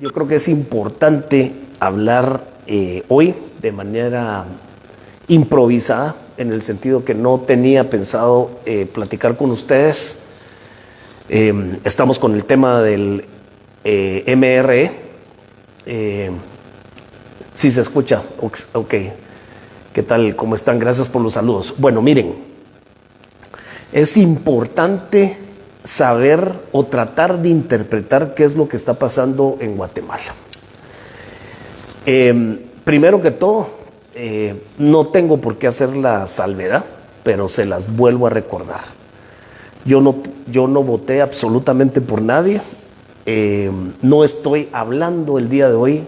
Yo creo que es importante hablar hoy de manera improvisada, en el sentido que no tenía pensado platicar con ustedes. Estamos con el tema del MRE. Sí se escucha, ok. ¿Qué tal? ¿Cómo están? Gracias por los saludos. Bueno, miren, es importante saber o tratar de interpretar qué es lo que está pasando en Guatemala. Primero que todo, no tengo por qué hacer la salvedad, pero se las vuelvo a recordar. Yo no voté absolutamente por nadie. No estoy hablando el día de hoy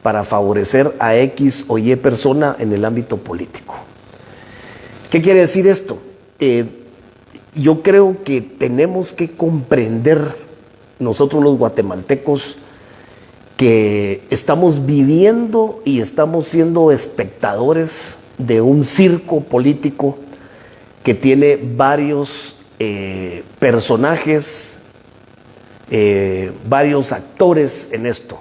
para favorecer a X o Y persona en el ámbito político. ¿Qué quiere decir esto? Yo creo que tenemos que comprender nosotros los guatemaltecos que estamos viviendo y estamos siendo espectadores de un circo político que tiene varios personajes, varios actores en esto.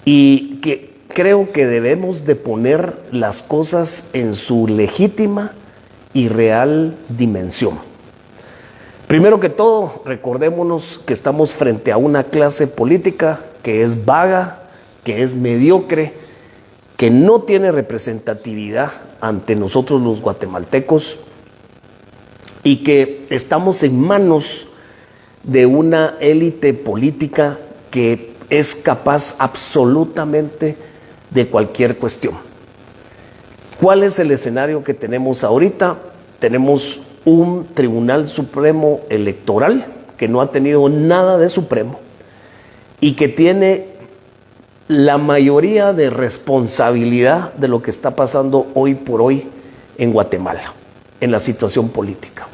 Y que creo que debemos de poner las cosas en su legítima y real dimensión. Primero que todo, recordémonos que estamos frente a una clase política que es vaga, que es mediocre, que no tiene representatividad ante nosotros los guatemaltecos y que estamos en manos de una élite política que es capaz absolutamente de cualquier cuestión. ¿Cuál es el escenario que tenemos ahorita? Tenemos un Tribunal Supremo Electoral que no ha tenido nada de supremo y que tiene la mayoría de responsabilidad de lo que está pasando hoy por hoy en Guatemala, en la situación política.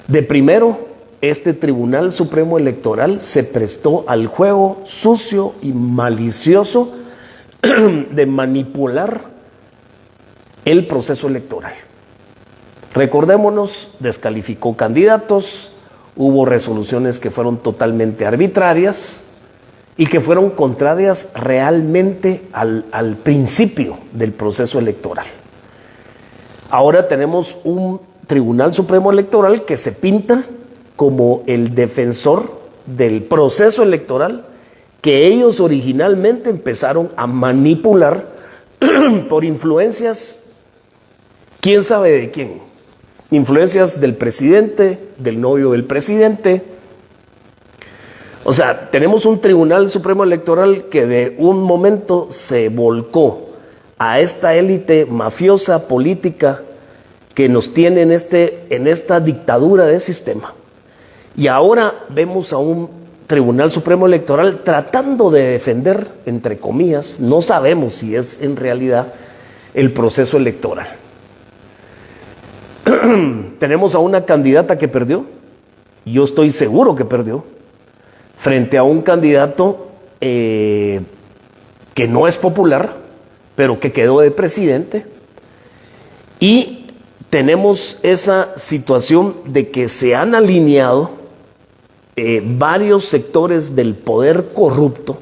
De primero, este Tribunal Supremo Electoral se prestó al juego sucio y malicioso de manipular el proceso electoral. Recordémonos, descalificó candidatos, hubo resoluciones que fueron totalmente arbitrarias y que fueron contrarias realmente al principio del proceso electoral. Ahora tenemos un Tribunal Supremo Electoral que se pinta como el defensor del proceso electoral que ellos originalmente empezaron a manipular por influencias, quién sabe de quién, influencias del presidente, del novio del presidente. O sea, tenemos un Tribunal Supremo Electoral que de un momento se volcó a esta élite mafiosa política que nos tiene en esta dictadura de sistema. Y ahora vemos a un Tribunal Supremo Electoral tratando de defender, entre comillas, no sabemos si es en realidad el proceso electoral. Tenemos a una candidata que perdió, yo estoy seguro que perdió, frente a un candidato que no es popular, pero que quedó de presidente. Y tenemos esa situación de que se han alineado varios sectores del poder corrupto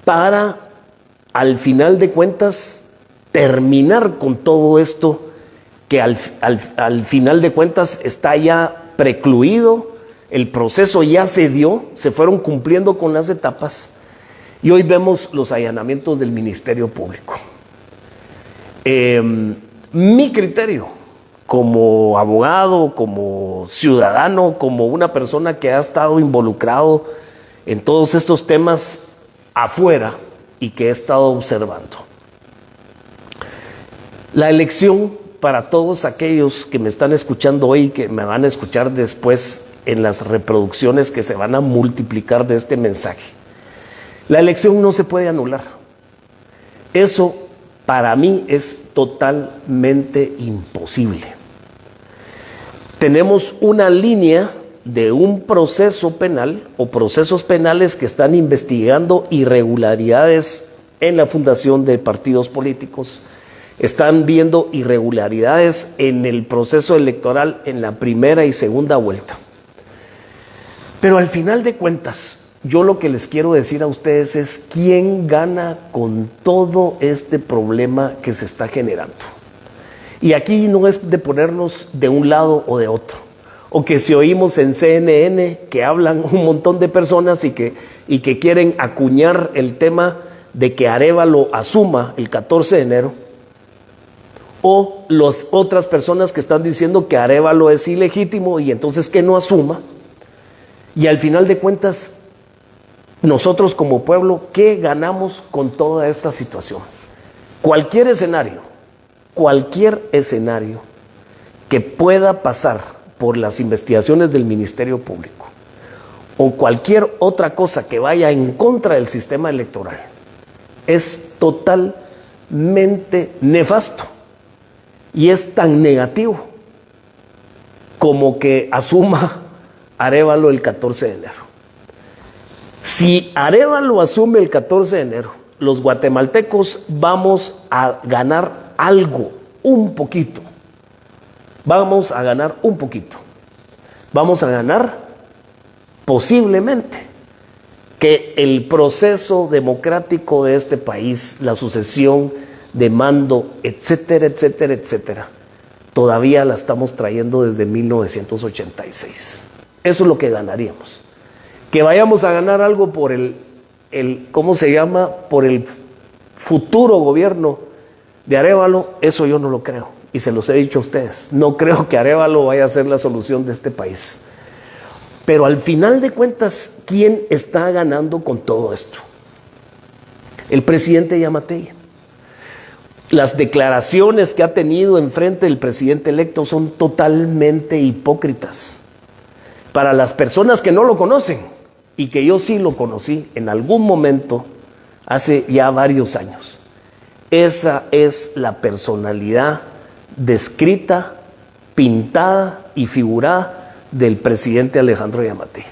para, al final de cuentas, terminar con todo esto que al final de cuentas está ya precluido, el proceso ya se dio, se fueron cumpliendo con las etapas y hoy vemos los allanamientos del Ministerio Público. Mi criterio como abogado, como ciudadano, como una persona que ha estado involucrado en todos estos temas afuera y que he estado observando. La elección, para todos aquellos que me están escuchando hoy y que me van a escuchar después en las reproducciones que se van a multiplicar de este mensaje, la elección no se puede anular. Eso para mí es totalmente imposible. Tenemos una línea de un proceso penal o procesos penales que están investigando irregularidades en la fundación de partidos políticos, están viendo irregularidades en el proceso electoral en la primera y segunda vuelta. Pero al final de cuentas, yo lo que les quiero decir a ustedes es quién gana con todo este problema que se está generando. Y aquí no es de ponernos de un lado o de otro, o que si oímos en CNN que hablan un montón de personas y que quieren acuñar el tema de que Arévalo asuma el 14 de enero, o las otras personas que están diciendo que Arévalo es ilegítimo y entonces que no asuma. Y al final de cuentas, nosotros como pueblo, ¿qué ganamos con toda esta situación? Cualquier escenario que pueda pasar por las investigaciones del Ministerio Público o cualquier otra cosa que vaya en contra del sistema electoral es totalmente nefasto y es tan negativo como que asuma Arévalo el 14 de enero. Si Arévalo asume el 14 de enero, los guatemaltecos vamos a ganar algo, un poquito. Vamos a ganar un poquito. Vamos a ganar posiblemente que el proceso democrático de este país, la sucesión de mando, etcétera, etcétera, etcétera, todavía la estamos trayendo desde 1986. Eso es lo que ganaríamos. Que vayamos a ganar algo por ¿cómo se llama? Por el futuro gobierno de Arévalo, eso yo no lo creo. Y se los he dicho a ustedes. No creo que Arévalo vaya a ser la solución de este país. Pero al final de cuentas, ¿quién está ganando con todo esto? El presidente Yamatei. Las declaraciones que ha tenido enfrente del presidente electo son totalmente hipócritas. Para las personas que no lo conocen, y que yo sí lo conocí en algún momento, hace ya varios años, esa es la personalidad descrita, pintada y figurada del presidente Alejandro Yamatei.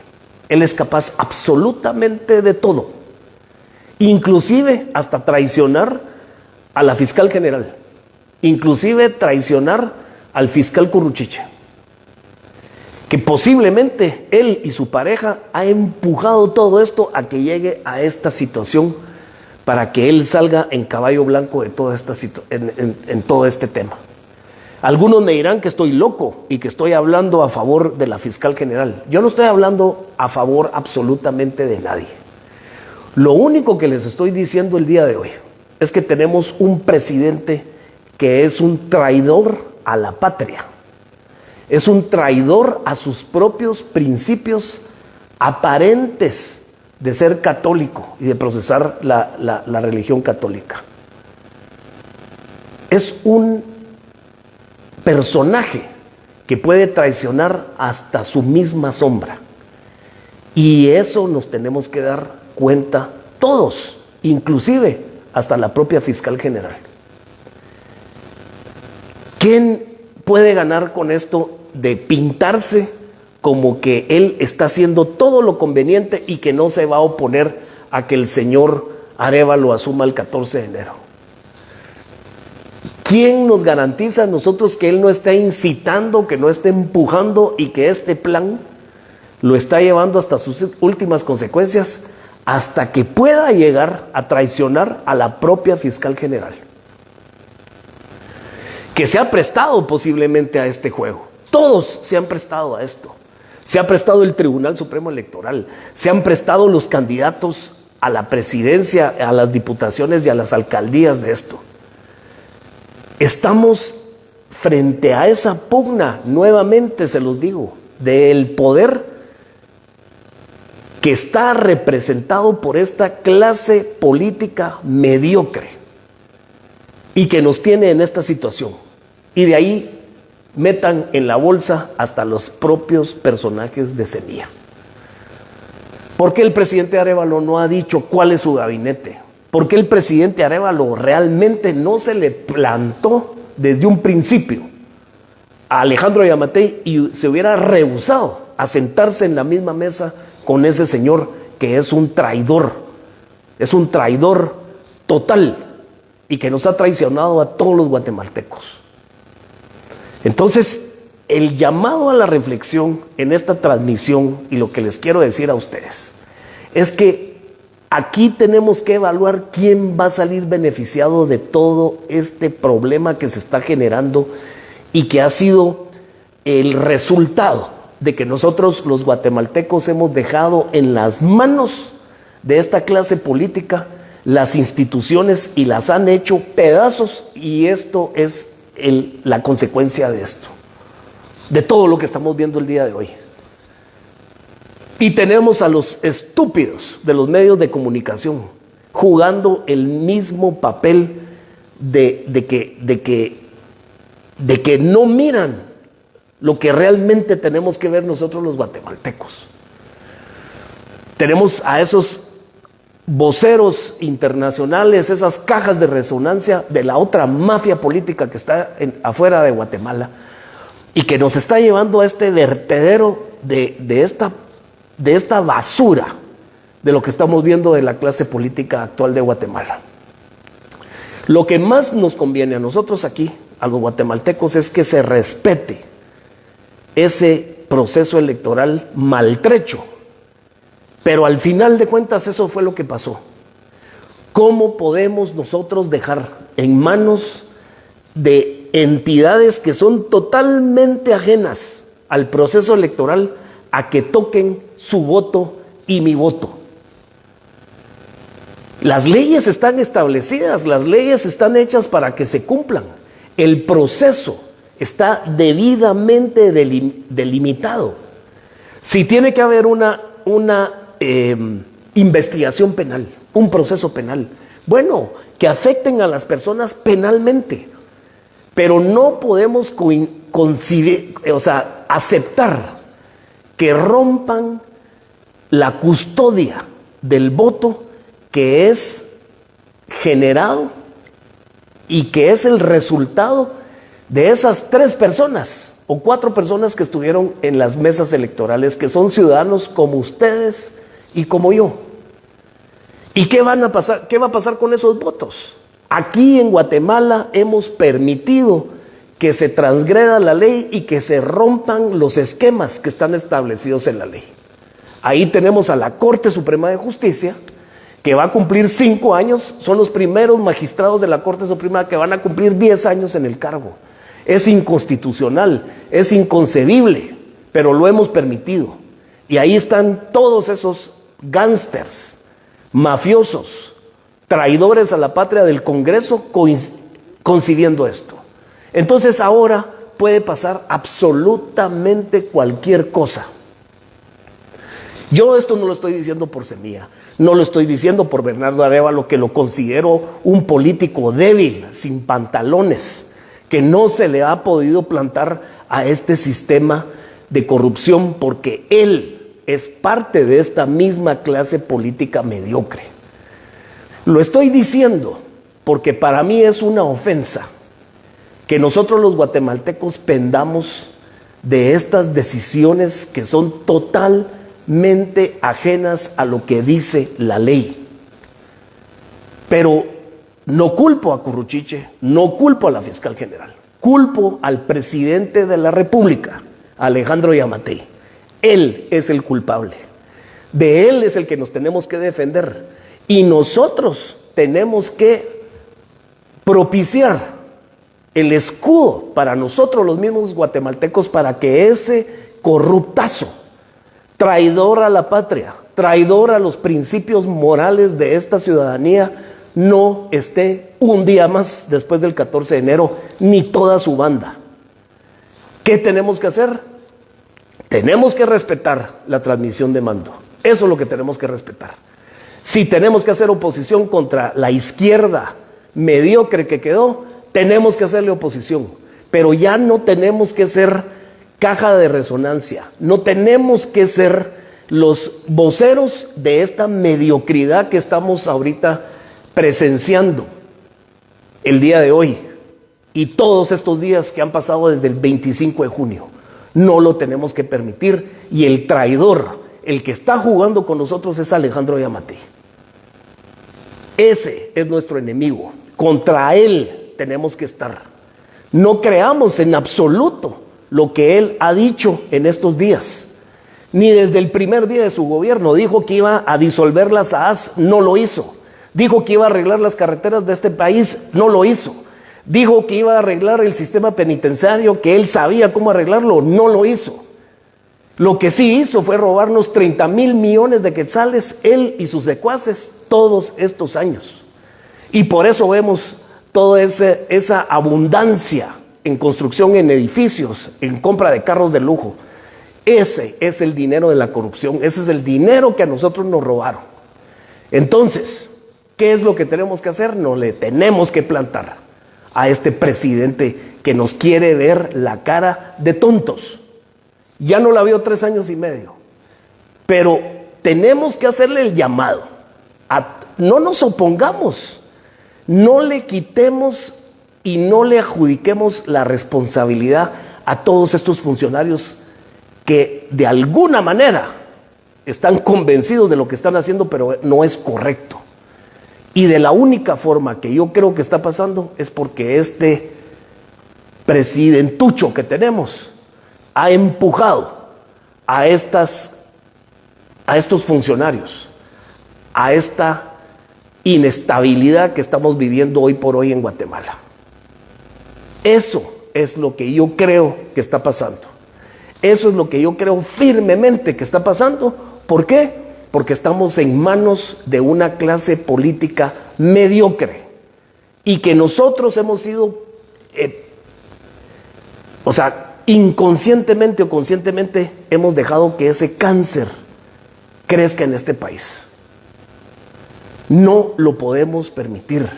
Él es capaz absolutamente de todo, inclusive hasta traicionar a la fiscal general, inclusive traicionar al fiscal Curruchiche, que posiblemente él y su pareja ha empujado todo esto a que llegue a esta situación para que él salga en caballo blanco de toda esta en todo este tema. Algunos me dirán que estoy loco y que estoy hablando a favor de la fiscal general. Yo no estoy hablando a favor absolutamente de nadie. Lo único que les estoy diciendo el día de hoy es que tenemos un presidente que es un traidor a la patria. Es un traidor a sus propios principios aparentes de ser católico y de procesar la religión católica. Es un personaje que puede traicionar hasta su misma sombra. Y eso nos tenemos que dar cuenta todos, inclusive hasta la propia fiscal general. ¿Quién puede ganar con esto de pintarse como que él está haciendo todo lo conveniente y que no se va a oponer a que el señor Arévalo asuma el 14 de enero? ¿Quién nos garantiza a nosotros que él no está incitando, que no está empujando y que este plan lo está llevando hasta sus últimas consecuencias, hasta que pueda llegar a traicionar a la propia fiscal general, que se ha prestado posiblemente a este juego? Todos se han prestado a esto. Se ha prestado el Tribunal Supremo Electoral, se han prestado los candidatos a la presidencia, a las diputaciones y a las alcaldías de esto. Estamos frente a esa pugna, nuevamente se los digo, del poder que está representado por esta clase política mediocre y que nos tiene en esta situación. Y de ahí metan en la bolsa hasta los propios personajes de semilla. ¿Por qué el presidente Arévalo no ha dicho cuál es su gabinete? ¿Por qué el presidente Arévalo realmente no se le plantó desde un principio a Alejandro Yamatei y se hubiera rehusado a sentarse en la misma mesa con ese señor que es un traidor total y que nos ha traicionado a todos los guatemaltecos? Entonces, el llamado a la reflexión en esta transmisión y lo que les quiero decir a ustedes es que aquí tenemos que evaluar quién va a salir beneficiado de todo este problema que se está generando y que ha sido el resultado de que nosotros los guatemaltecos hemos dejado en las manos de esta clase política las instituciones y las han hecho pedazos, y esto es la consecuencia de esto, de todo lo que estamos viendo el día de hoy. Y tenemos a los estúpidos de los medios de comunicación jugando el mismo papel de que no miran lo que realmente tenemos que ver nosotros los guatemaltecos. Tenemos a esos voceros internacionales, esas cajas de resonancia de la otra mafia política que está afuera de Guatemala y que nos está llevando a este vertedero de esta basura de lo que estamos viendo de la clase política actual de Guatemala. Lo que más nos conviene a nosotros aquí, a los guatemaltecos, es que se respete ese proceso electoral maltrecho. Pero al final de cuentas eso fue lo que pasó. ¿Cómo podemos nosotros dejar en manos de entidades que son totalmente ajenas al proceso electoral a que toquen su voto y mi voto? Las leyes están establecidas, las leyes están hechas para que se cumplan. El proceso está debidamente delimitado. Si tiene que haber una investigación penal, un proceso penal, bueno, que afecten a las personas penalmente, pero no podemos aceptar que rompan la custodia del voto que es generado y que es el resultado de esas 3 personas o 4 personas que estuvieron en las mesas electorales, que son ciudadanos como ustedes y como yo. ¿Y qué va a pasar con esos votos? Aquí en Guatemala hemos permitido que se transgreda la ley y que se rompan los esquemas que están establecidos en la ley. Ahí tenemos a la Corte Suprema de Justicia, que va a cumplir 5 años, son los primeros magistrados de la Corte Suprema que van a cumplir 10 años en el cargo. Es inconstitucional, es inconcebible, pero lo hemos permitido. Y ahí están todos esos gángsters, mafiosos, traidores a la patria del Congreso concibiendo esto. Entonces ahora puede pasar absolutamente cualquier cosa. Yo esto no lo estoy diciendo por Semilla, no lo estoy diciendo por Bernardo Arévalo, que lo considero un político débil, sin pantalones, que no se le ha podido plantar a este sistema de corrupción porque él es parte de esta misma clase política mediocre. Lo estoy diciendo porque para mí es una ofensa que nosotros los guatemaltecos pendamos de estas decisiones que son totalmente ajenas a lo que dice la ley. Pero no culpo a Curruchiche, no culpo a la fiscal general, culpo al presidente de la República, Alejandro Yamatei. Él es el culpable, de él es el que nos tenemos que defender y nosotros tenemos que propiciar el escudo para nosotros los mismos guatemaltecos para que ese corruptazo, traidor a la patria, traidor a los principios morales de esta ciudadanía, no esté un día más después del 14 de enero, ni toda su banda. ¿Qué tenemos que hacer? Tenemos que respetar la transmisión de mando. Eso es lo que tenemos que respetar. Si tenemos que hacer oposición contra la izquierda mediocre que quedó, tenemos que hacerle oposición. Pero ya no tenemos que ser caja de resonancia. No tenemos que ser los voceros de esta mediocridad que estamos ahorita presenciando el día de hoy y todos estos días que han pasado desde el 25 de junio. No lo tenemos que permitir y el traidor, el que está jugando con nosotros es Alejandro Yamatei. Ese es nuestro enemigo. Contra él tenemos que estar. No creamos en absoluto lo que él ha dicho en estos días, ni desde el primer día de su gobierno. Dijo que iba a disolver las AAS, no lo hizo. Dijo que iba a arreglar las carreteras de este país, no lo hizo. Dijo que iba a arreglar el sistema penitenciario, que él sabía cómo arreglarlo, no lo hizo. Lo que sí hizo fue robarnos 30,000 millones de quetzales, él y sus secuaces, todos estos años. Y por eso vemos toda esa abundancia en construcción, en edificios, en compra de carros de lujo. Ese es el dinero de la corrupción, ese es el dinero que a nosotros nos robaron. Entonces, ¿qué es lo que tenemos que hacer? No le tenemos que plantar a este presidente que nos quiere ver la cara de tontos. Ya no la vio 3 años y medio, pero tenemos que hacerle el llamado. No nos opongamos, no le quitemos y no le adjudiquemos la responsabilidad a todos estos funcionarios que de alguna manera están convencidos de lo que están haciendo, pero no es correcto. Y de la única forma que yo creo que está pasando es porque este presidentucho que tenemos ha empujado a estos funcionarios, a esta inestabilidad que estamos viviendo hoy por hoy en Guatemala. Eso es lo que yo creo que está pasando. Eso es lo que yo creo firmemente que está pasando. ¿Por qué? Porque estamos en manos de una clase política mediocre y que nosotros hemos sido, inconscientemente o conscientemente hemos dejado que ese cáncer crezca en este país. No lo podemos permitir.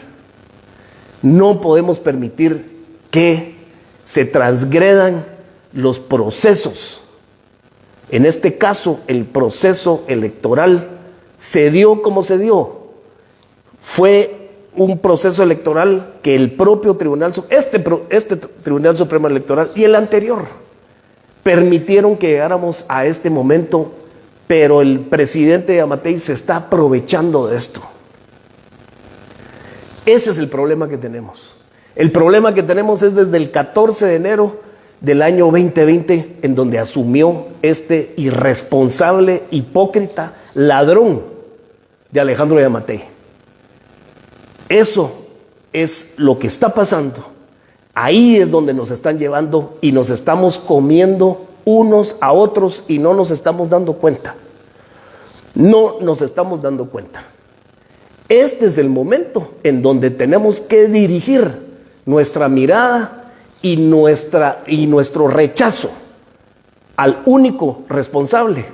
No podemos permitir que se transgredan los procesos. En este caso, el proceso electoral se dio como se dio. Fue un proceso electoral que el propio Tribunal, este Tribunal Supremo Electoral y el anterior, permitieron que llegáramos a este momento, pero el presidente Yamatei se está aprovechando de esto. Ese es el problema que tenemos. El problema que tenemos es desde el 14 de enero del año 2020, en donde asumió este irresponsable, hipócrita, ladrón de Alejandro Yamatei. Eso es lo que está pasando. Ahí es donde nos están llevando y nos estamos comiendo unos a otros y no nos estamos dando cuenta. No nos estamos dando cuenta. Este es el momento en donde tenemos que dirigir nuestra mirada y nuestro rechazo al único responsable,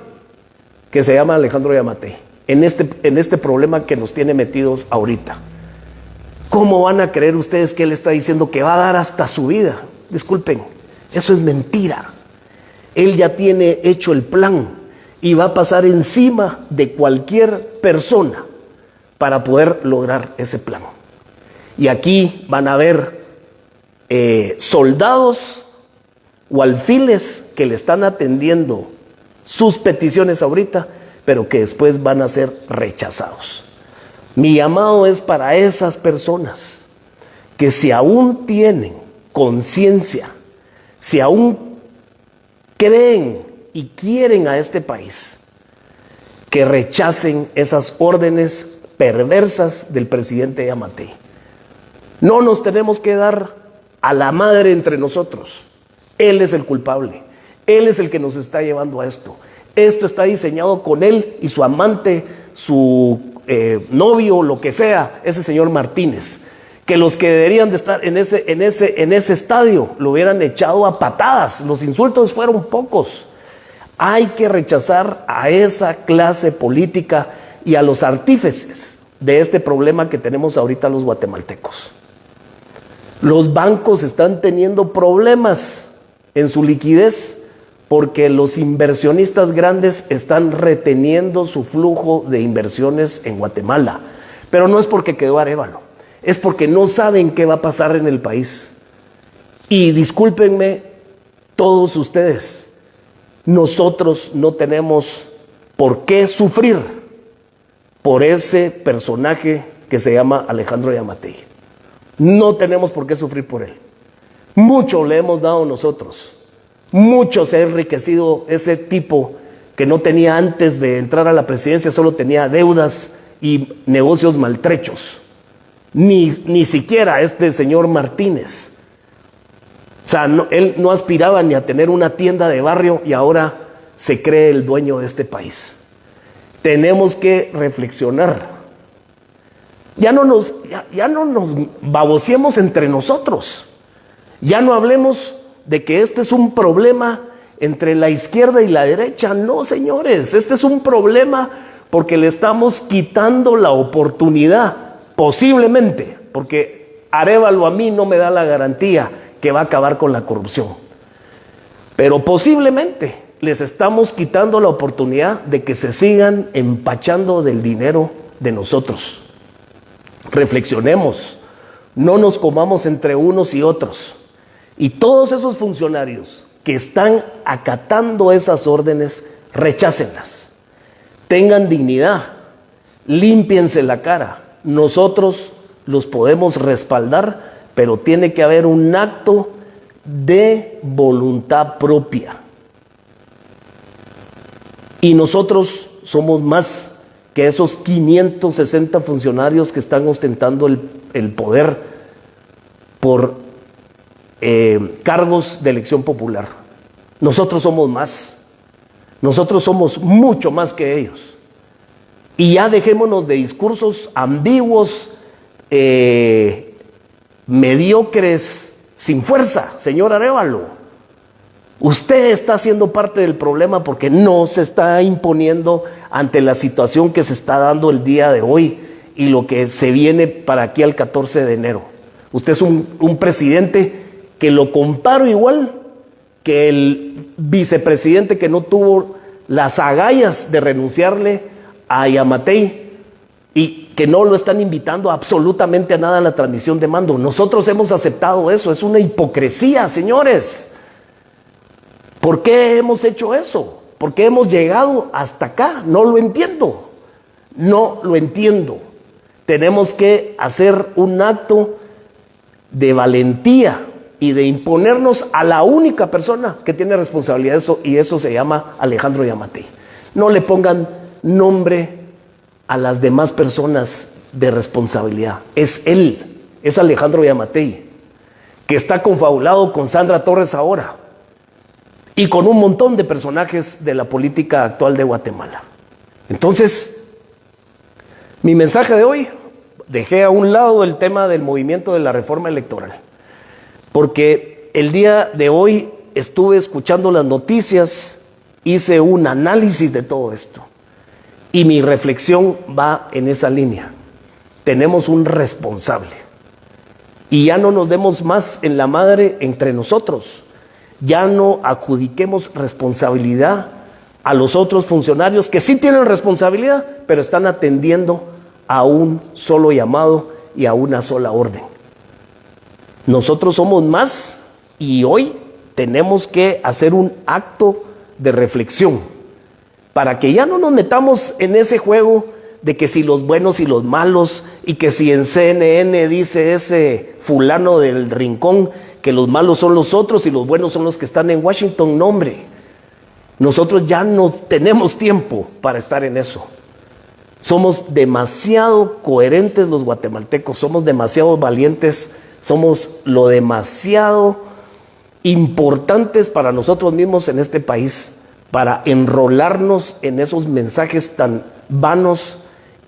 que se llama Alejandro Yamatei, en este problema que nos tiene metidos ahorita. ¿Cómo van a creer ustedes que él está diciendo que va a dar hasta su vida? Disculpen, eso es mentira. Él ya tiene hecho el plan y va a pasar encima de cualquier persona para poder lograr ese plan. Y aquí van a ver soldados o alfiles que le están atendiendo sus peticiones ahorita, pero que después van a ser rechazados. Mi llamado es para esas personas que si aún tienen conciencia, si aún creen y quieren a este país, que rechacen esas órdenes perversas del presidente Yamatei. No nos tenemos que dar a la madre entre nosotros. Él es el culpable. Él es el que nos está llevando a esto. Esto está diseñado con él y su amante, su novio, lo que sea, ese señor Martínez. Que los que deberían de estar en ese estadio lo hubieran echado a patadas. Los insultos fueron pocos. Hay que rechazar a esa clase política y a los artífices de este problema que tenemos ahorita los guatemaltecos. Los bancos están teniendo problemas en su liquidez porque los inversionistas grandes están reteniendo su flujo de inversiones en Guatemala. Pero no es porque quedó Arévalo, es porque no saben qué va a pasar en el país. Y discúlpenme todos ustedes, nosotros no tenemos por qué sufrir por ese personaje que se llama Alejandro Yamatei. No tenemos por qué sufrir por él. Mucho le hemos dado nosotros. Mucho se ha enriquecido ese tipo que no tenía antes de entrar a la presidencia, solo tenía deudas y negocios maltrechos. Ni siquiera este señor Martínez. O sea, él no aspiraba ni a tener una tienda de barrio y ahora se cree el dueño de este país. Tenemos que reflexionar. Ya no nos babociemos entre nosotros. Ya no hablemos de que este es un problema entre la izquierda y la derecha. No, señores, este es un problema porque le estamos quitando la oportunidad, posiblemente, porque Arévalo a mí no me da la garantía que va a acabar con la corrupción. Pero posiblemente les estamos quitando la oportunidad de que se sigan empachando del dinero de nosotros. Reflexionemos, no nos comamos entre unos y otros. Y todos esos funcionarios que están acatando esas órdenes, rechácenlas. Tengan dignidad, límpiense la cara. Nosotros los podemos respaldar, pero tiene que haber un acto de voluntad propia. Y nosotros somos más que esos 560 funcionarios que están ostentando el poder por cargos de elección popular. Nosotros somos más. Nosotros somos mucho más que ellos. Y ya dejémonos de discursos ambiguos, mediocres, sin fuerza, señor Arévalo. Usted está siendo parte del problema porque no se está imponiendo ante la situación que se está dando el día de hoy y lo que se viene para aquí al 14 de enero. Usted es un presidente que lo comparo igual que el vicepresidente que no tuvo las agallas de renunciarle a Yamatei y que no lo están invitando absolutamente a nada a la transmisión de mando. Nosotros hemos aceptado eso, es una hipocresía, señores. ¿Por qué hemos hecho eso? ¿Por qué hemos llegado hasta acá? No lo entiendo. No lo entiendo. Tenemos que hacer un acto de valentía y de imponernos a la única persona que tiene responsabilidad de eso, y eso se llama Alejandro Yamatei. No le pongan nombre a las demás personas de responsabilidad. Es él, es Alejandro Yamatei, que está confabulado con Sandra Torres ahora y con un montón de personajes de la política actual de Guatemala. Entonces, mi mensaje de hoy, dejé a un lado el tema del movimiento de la reforma electoral, porque el día de hoy estuve escuchando las noticias, hice un análisis de todo esto y mi reflexión va en esa línea. Tenemos un responsable y ya no nos demos más en la madre entre nosotros. Ya no adjudiquemos responsabilidad a los otros funcionarios que sí tienen responsabilidad, pero están atendiendo a un solo llamado y a una sola orden. Nosotros somos más y hoy tenemos que hacer un acto de reflexión para que ya no nos metamos en ese juego de que si los buenos y los malos, y que si en CNN dice ese fulano del rincón que los malos son los otros y los buenos son los que están en Washington. No, hombre, nosotros ya no tenemos tiempo para estar en eso. Somos demasiado coherentes los guatemaltecos, somos demasiado valientes, somos lo demasiado importantes para nosotros mismos en este país, para enrolarnos en esos mensajes tan vanos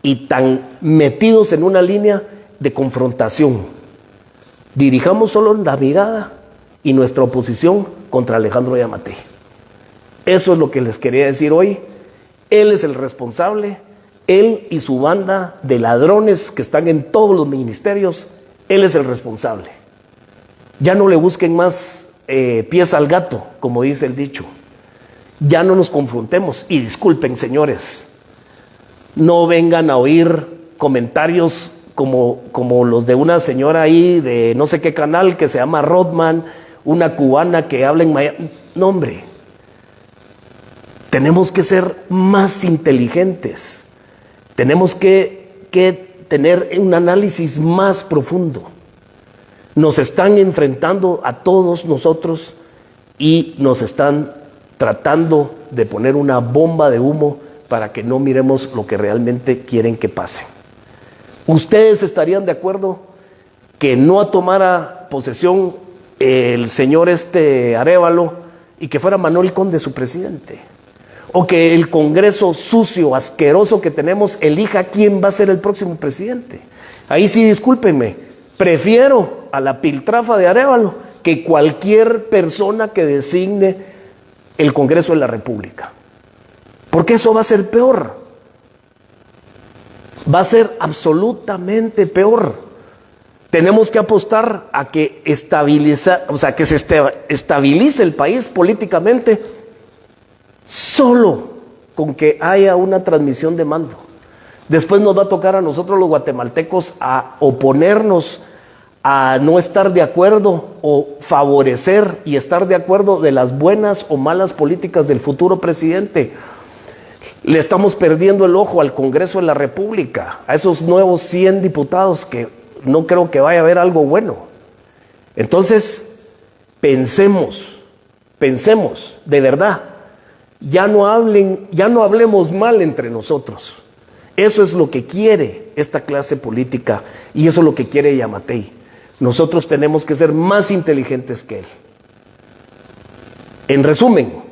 y tan metidos en una línea de confrontación. Dirijamos solo la mirada y nuestra oposición contra Alejandro Yamatei. Eso es lo que les quería decir hoy. Él es el responsable, él y su banda de ladrones que están en todos los ministerios, él es el responsable. Ya no le busquen más pies al gato, como dice el dicho. Ya no nos confrontemos. Y disculpen, señores, no vengan a oír comentarios como los de una señora ahí de no sé qué canal que se llama Rodman, una cubana que habla en Miami. No, hombre, tenemos que ser más inteligentes, tenemos que tener un análisis más profundo. Nos están enfrentando a todos nosotros y nos están tratando de poner una bomba de humo para que no miremos lo que realmente quieren que pase. ¿Ustedes estarían de acuerdo que no tomara posesión el señor Arévalo y que fuera Manuel Conde su presidente? O que el Congreso sucio, asqueroso que tenemos, elija quién va a ser el próximo presidente. Ahí sí, discúlpenme, prefiero a la piltrafa de Arévalo que cualquier persona que designe el Congreso de la República. Porque eso va a ser peor. Va a ser absolutamente peor. Tenemos que apostar a que que se estabilice el país políticamente solo con que haya una transmisión de mando. Después nos va a tocar a nosotros los guatemaltecos a oponernos, a no estar de acuerdo o favorecer y estar de acuerdo de las buenas o malas políticas del futuro presidente. Le estamos perdiendo el ojo al Congreso de la República, a esos nuevos 100 diputados que no creo que vaya a haber algo bueno. Entonces, pensemos, de verdad, ya no hablemos mal entre nosotros. Eso es lo que quiere esta clase política y eso es lo que quiere Yamatei. Nosotros tenemos que ser más inteligentes que él. En resumen,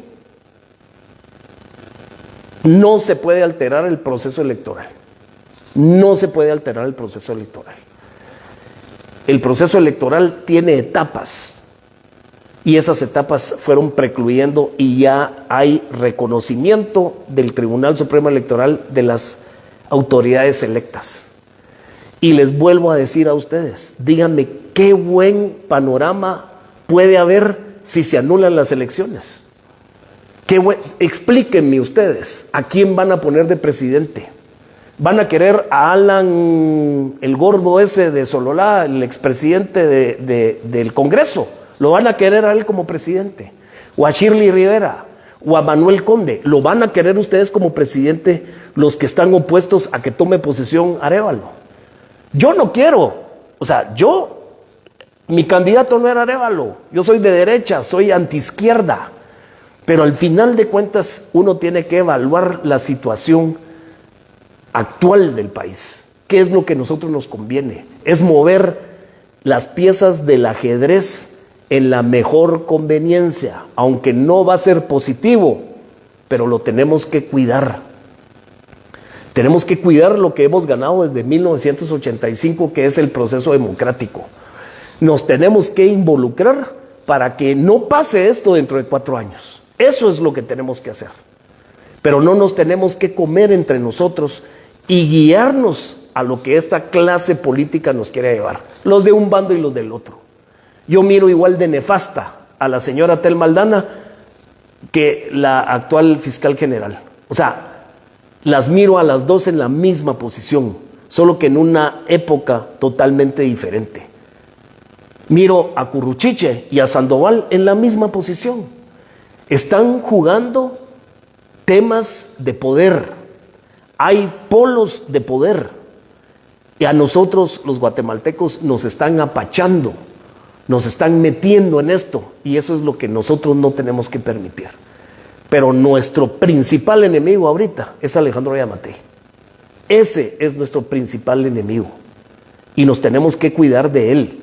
no se puede alterar el proceso electoral. No se puede alterar el proceso electoral. El proceso electoral tiene etapas y esas etapas fueron precluyendo y ya hay reconocimiento del Tribunal Supremo Electoral de las autoridades electas. Y les vuelvo a decir a ustedes, díganme qué buen panorama puede haber si se anulan las elecciones. Explíquenme ustedes, ¿a quién van a poner de presidente? ¿Van a querer a Alan, el gordo ese de Sololá, el expresidente del Congreso? ¿Lo van a querer a él como presidente? ¿O a Shirley Rivera? ¿O a Manuel Conde? ¿Lo van a querer ustedes como presidente los que están opuestos a que tome posesión Arévalo? Yo no quiero. Mi candidato no era Arévalo. Yo soy de derecha, soy antiizquierda. Pero al final de cuentas uno tiene que evaluar la situación actual del país. ¿Qué es lo que a nosotros nos conviene? Es mover las piezas del ajedrez en la mejor conveniencia, aunque no va a ser positivo, pero lo tenemos que cuidar. Tenemos que cuidar lo que hemos ganado desde 1985, que es el proceso democrático. Nos tenemos que involucrar para que no pase esto dentro de 4 años. Eso es lo que tenemos que hacer. Pero no nos tenemos que comer entre nosotros y guiarnos a lo que esta clase política nos quiere llevar. Los de un bando y los del otro. Yo miro igual de nefasta a la señora Telma Aldana que la actual fiscal general. Las miro a las dos en la misma posición, solo que en una época totalmente diferente. Miro a Curruchiche y a Sandoval en la misma posición. Están jugando temas de poder. Hay polos de poder. Y a nosotros, los guatemaltecos, nos están apachando, nos están metiendo en esto. Y eso es lo que nosotros no tenemos que permitir. Pero nuestro principal enemigo ahorita es Alejandro Yamatei. Ese es nuestro principal enemigo. Y nos tenemos que cuidar de él.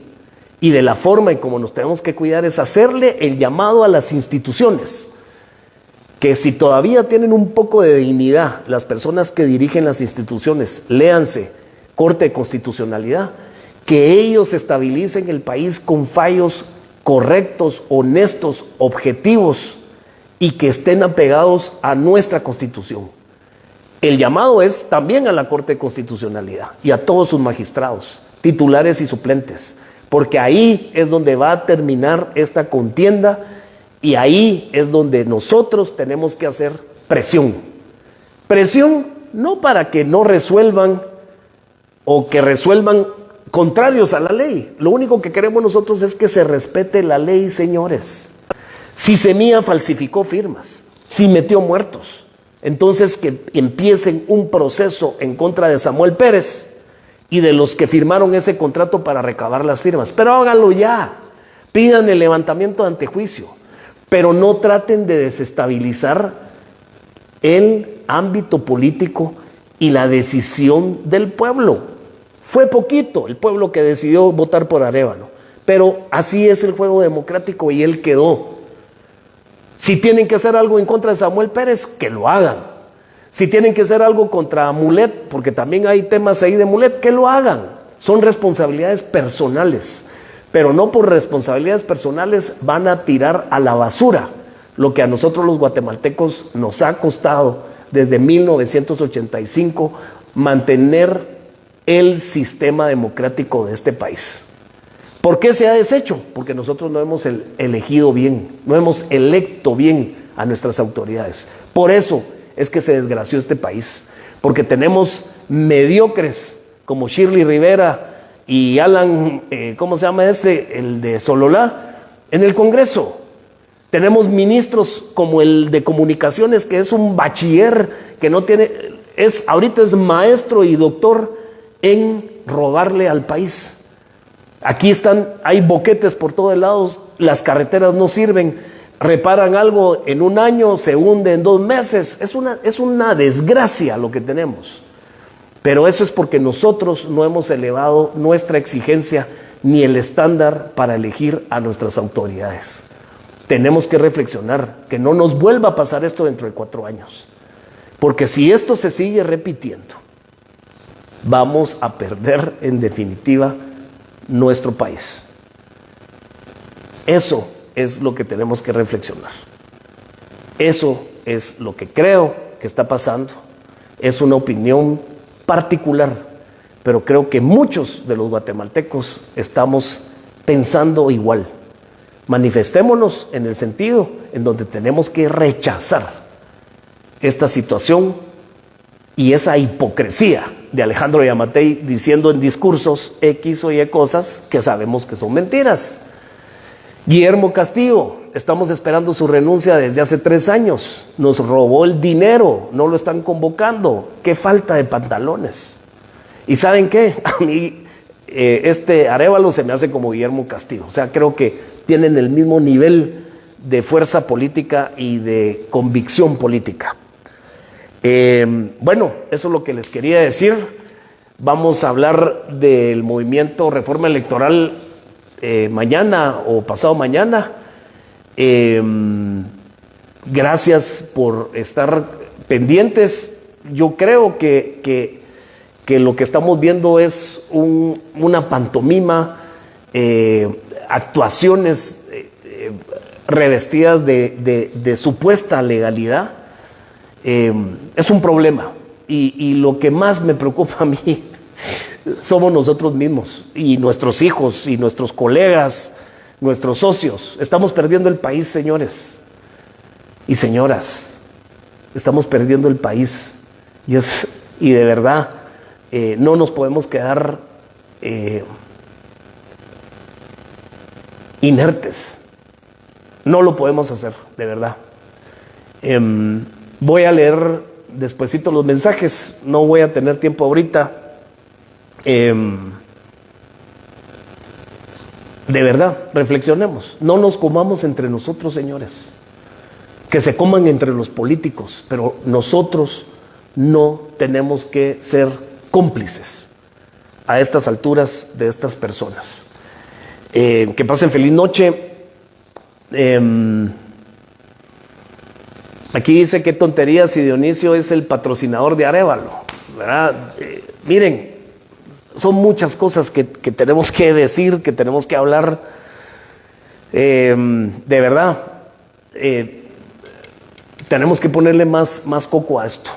Y de la forma en como nos tenemos que cuidar es hacerle el llamado a las instituciones. Que si todavía tienen un poco de dignidad las personas que dirigen las instituciones, léanse Corte de Constitucionalidad, que ellos estabilicen el país con fallos correctos, honestos, objetivos y que estén apegados a nuestra Constitución. El llamado es también a la Corte de Constitucionalidad y a todos sus magistrados, titulares y suplentes, porque ahí es donde va a terminar esta contienda y ahí es donde nosotros tenemos que hacer presión. Presión no para que no resuelvan o que resuelvan contrarios a la ley. Lo único que queremos nosotros es que se respete la ley, señores. Si Semilla falsificó firmas, si metió muertos, entonces que empiecen un proceso en contra de Samuel Pérez y de los que firmaron ese contrato para recabar las firmas. Pero háganlo ya. Pidan el levantamiento de antejuicio. pero no traten de desestabilizar el ámbito político y la decisión del pueblo. Fue poquito el pueblo que decidió votar por Arévalo, pero así es el juego democrático y él quedó. Si tienen que hacer algo en contra de Samuel Pérez, que lo hagan. Si tienen que hacer algo contra Mulet, porque también hay temas ahí de Mulet, que lo hagan. Son responsabilidades personales, pero no por responsabilidades personales van a tirar a la basura lo que a nosotros los guatemaltecos nos ha costado desde 1985 mantener el sistema democrático de este país. ¿Por qué se ha deshecho? Porque nosotros no hemos elegido bien, no hemos electo bien a nuestras autoridades. Por eso es que se desgració este país, porque tenemos mediocres como Shirley Rivera y Alan, ¿cómo se llama ese? El de Sololá, en el Congreso. Tenemos ministros como el de Comunicaciones, que es un bachiller, que no tiene, ahorita es maestro y doctor en robarle al país. Aquí hay boquetes por todos lados, las carreteras no sirven, reparan algo en un año, se hunde en 2 meses. Es una desgracia lo que tenemos. Pero eso es porque nosotros no hemos elevado nuestra exigencia ni el estándar para elegir a nuestras autoridades. Tenemos que reflexionar que no nos vuelva a pasar esto dentro de 4 años. Porque si esto se sigue repitiendo, vamos a perder en definitiva nuestro país. Eso es lo que tenemos que reflexionar. Eso es lo que creo que está pasando. Es una opinión particular, pero creo que muchos de los guatemaltecos estamos pensando igual. Manifestémonos en el sentido en donde tenemos que rechazar esta situación y esa hipocresía de Alejandro Yamatei diciendo en discursos X o Y cosas que sabemos que son mentiras. Guillermo Castillo, estamos esperando su renuncia desde hace 3 años. Nos robó el dinero, no lo están convocando. Qué falta de pantalones. ¿Y saben qué? A mí Arévalo se me hace como Guillermo Castillo. O sea, creo que tienen el mismo nivel de fuerza política y de convicción política. Bueno, eso es lo que les quería decir. Vamos a hablar del movimiento Reforma Electoral mañana o pasado mañana. Gracias por estar pendientes. Yo creo que lo que estamos viendo es una pantomima, actuaciones revestidas de supuesta legalidad. Es un problema y lo que más me preocupa a mí somos nosotros mismos y nuestros hijos y nuestros colegas, nuestros socios. Estamos perdiendo el país, señores y señoras. Estamos perdiendo el país y de verdad no nos podemos quedar inertes. No lo podemos hacer, de verdad. Voy a leer despuesito los mensajes, no voy a tener tiempo ahorita. De verdad, reflexionemos. No nos comamos entre nosotros, señores. Que se coman entre los políticos, pero nosotros no tenemos que ser cómplices a estas alturas de estas personas. Que pasen feliz noche. Aquí dice qué tontería si Dionisio es el patrocinador de Arévalo, ¿verdad? Miren, son muchas cosas que tenemos que decir, que tenemos que hablar. De verdad, tenemos que ponerle más coco a esto.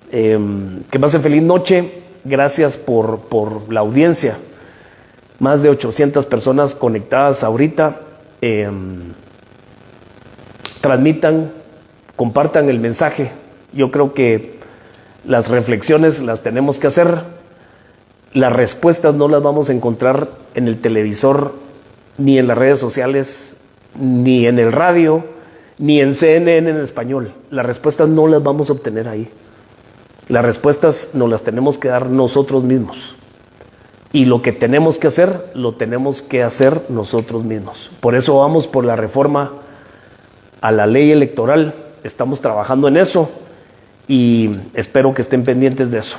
Que pasen feliz noche. Gracias por la audiencia. Más de 800 personas conectadas ahorita. Transmitan, compartan el mensaje. Yo creo que las reflexiones las tenemos que hacer. Las respuestas no las vamos a encontrar en el televisor, ni en las redes sociales, ni en el radio, ni en CNN en español. Las respuestas no las vamos a obtener ahí. Las respuestas nos las tenemos que dar nosotros mismos. Y lo que tenemos que hacer, lo tenemos que hacer nosotros mismos. Por eso vamos por la reforma a la ley electoral. Estamos trabajando en eso y espero que estén pendientes de eso.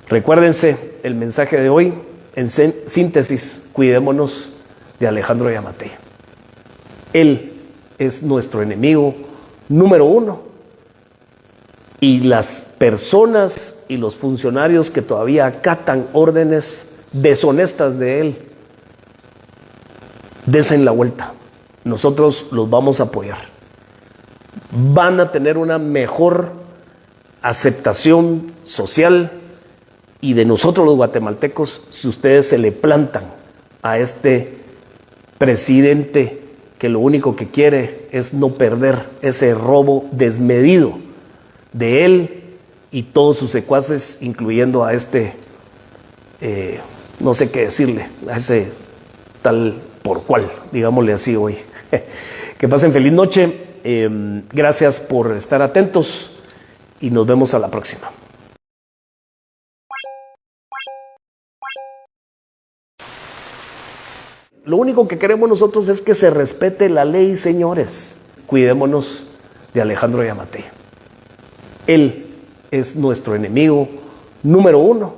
Recuérdense el mensaje de hoy, en síntesis: cuidémonos de Alejandro Yamatei. Él es nuestro enemigo número uno, y las personas y los funcionarios que todavía acatan órdenes deshonestas de él, desen la vuelta. Nosotros los vamos a apoyar. Van a tener una mejor aceptación social y de nosotros los guatemaltecos si ustedes se le plantan a este presidente que lo único que quiere es no perder ese robo desmedido de él y todos sus secuaces, incluyendo a este, no sé qué decirle, a ese tal por cual, digámosle así hoy. Que pasen feliz noche, gracias por estar atentos y nos vemos a la próxima. Lo único que queremos nosotros es que se respete la ley, señores. Cuidémonos de Alejandro Yamatei. Él es nuestro enemigo número uno.